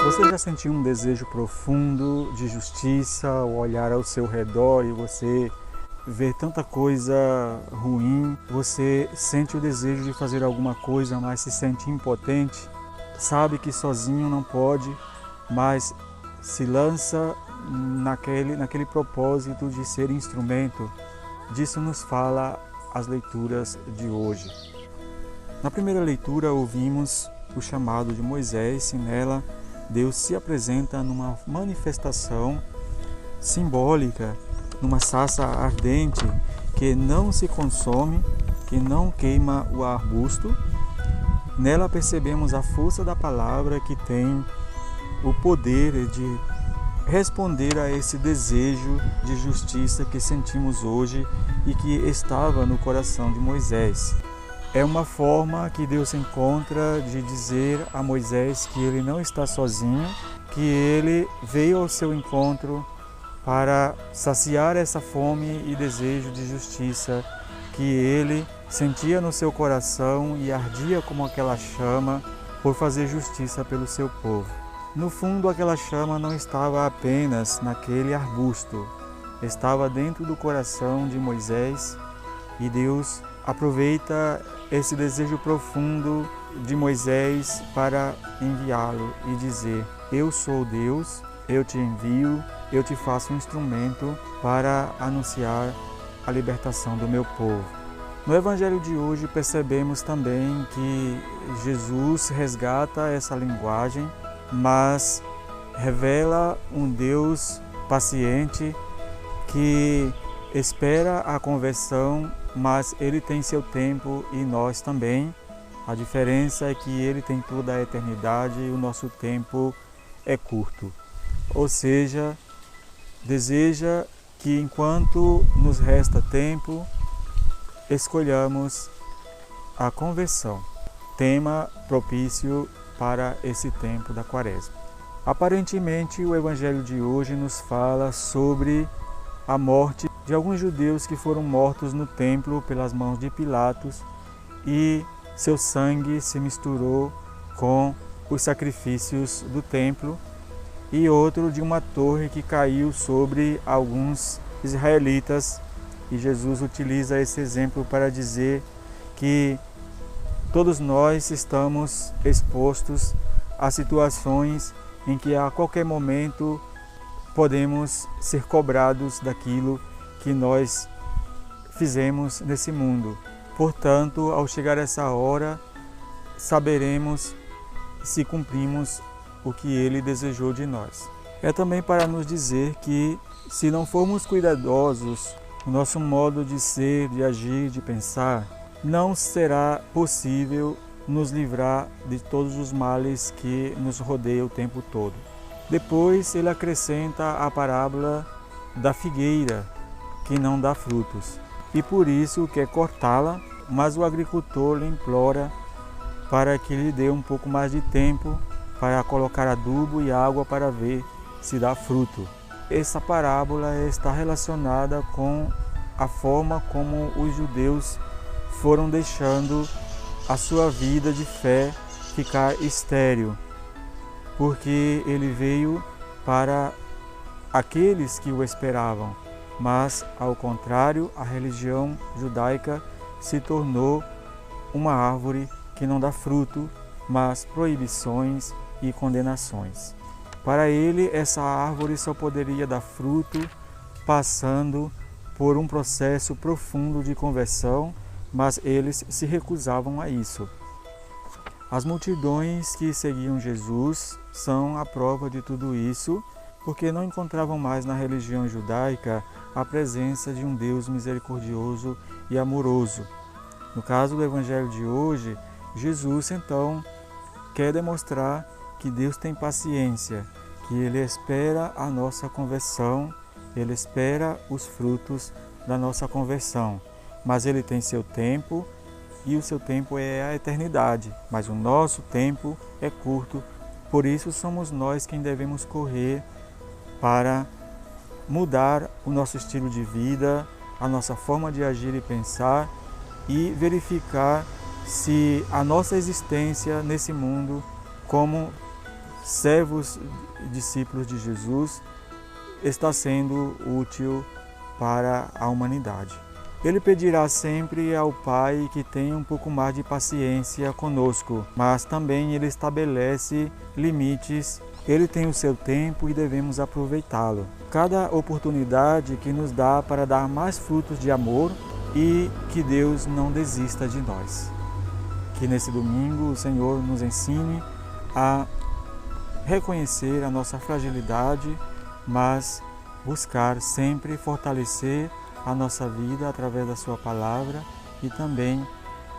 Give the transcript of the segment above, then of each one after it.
Você já sentiu um desejo profundo de justiça ao olhar ao seu redor e você vê tanta coisa ruim? Você sente o desejo de fazer alguma coisa, mas se sente impotente? Sabe que sozinho não pode, mas se lança naquele propósito de ser instrumento. Disso nos fala as leituras de hoje. Na primeira leitura ouvimos o chamado de Moisés e nela Deus se apresenta numa manifestação simbólica, numa sarça ardente que não se consome, que não queima o arbusto. Nela percebemos a força da palavra que tem o poder de responder a esse desejo de justiça que sentimos hoje e que estava no coração de Moisés. É uma forma que Deus encontra de dizer a Moisés que ele não está sozinho, que ele veio ao seu encontro para saciar essa fome e desejo de justiça que ele sentia no seu coração e ardia como aquela chama por fazer justiça pelo seu povo. No fundo, aquela chama não estava apenas naquele arbusto, estava dentro do coração de Moisés e Deus aproveita esse desejo profundo de Moisés para enviá-lo e dizer: eu sou Deus, eu te envio, eu te faço um instrumento para anunciar a libertação do meu povo. No Evangelho de hoje percebemos também que Jesus resgata essa linguagem, mas revela um Deus paciente que espera a conversão, mas ele tem seu tempo e nós também. A diferença é que ele tem toda a eternidade e o nosso tempo é curto. Ou seja, deseja que enquanto nos resta tempo, escolhamos a conversão, tema propício para esse tempo da Quaresma. Aparentemente, o Evangelho de hoje nos fala sobre a morte de alguns judeus que foram mortos no templo pelas mãos de Pilatos e seu sangue se misturou com os sacrifícios do templo, e outro de uma torre que caiu sobre alguns israelitas. E Jesus utiliza esse exemplo para dizer que todos nós estamos expostos a situações em que a qualquer momento podemos ser cobrados daquilo que nós fizemos nesse mundo. Portanto, ao chegar essa hora, saberemos se cumprimos o que Ele desejou de nós. É também para nos dizer que, se não formos cuidadosos no nosso modo de ser, de agir, de pensar, não será possível nos livrar de todos os males que nos rodeiam o tempo todo. Depois ele acrescenta a parábola da figueira, que não dá frutos, e por isso quer cortá-la, mas o agricultor lhe implora para que lhe dê um pouco mais de tempo para colocar adubo e água para ver se dá fruto. Essa parábola está relacionada com a forma como os judeus foram deixando a sua vida de fé ficar estéril, porque ele veio para aqueles que o esperavam, mas, ao contrário, a religião judaica se tornou uma árvore que não dá fruto, mas proibições e condenações. Para ele, essa árvore só poderia dar fruto passando por um processo profundo de conversão, mas eles se recusavam a isso. As multidões que seguiam Jesus são a prova de tudo isso, porque não encontravam mais na religião judaica a presença de um Deus misericordioso e amoroso. No caso do Evangelho de hoje, Jesus então quer demonstrar que Deus tem paciência, que Ele espera a nossa conversão, Ele espera os frutos da nossa conversão, mas Ele tem seu tempo e o seu tempo é a eternidade, mas o nosso tempo é curto, por isso somos nós quem devemos correr para mudar o nosso estilo de vida, a nossa forma de agir e pensar e verificar se a nossa existência nesse mundo, como servos, discípulos de Jesus, está sendo útil para a humanidade. Ele pedirá sempre ao Pai que tenha um pouco mais de paciência conosco, mas também ele estabelece limites. Ele tem o seu tempo e devemos aproveitá-lo. Cada oportunidade que nos dá para dar mais frutos de amor e que Deus não desista de nós. Que nesse domingo o Senhor nos ensine a reconhecer a nossa fragilidade, mas buscar sempre fortalecer a nossa vida através da sua palavra e também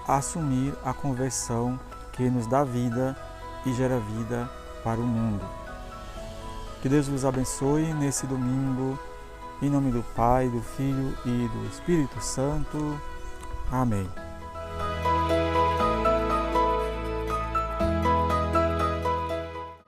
assumir a conversão que nos dá vida e gera vida para o mundo. Que Deus vos abençoe nesse domingo, em nome do Pai, do Filho e do Espírito Santo. Amém.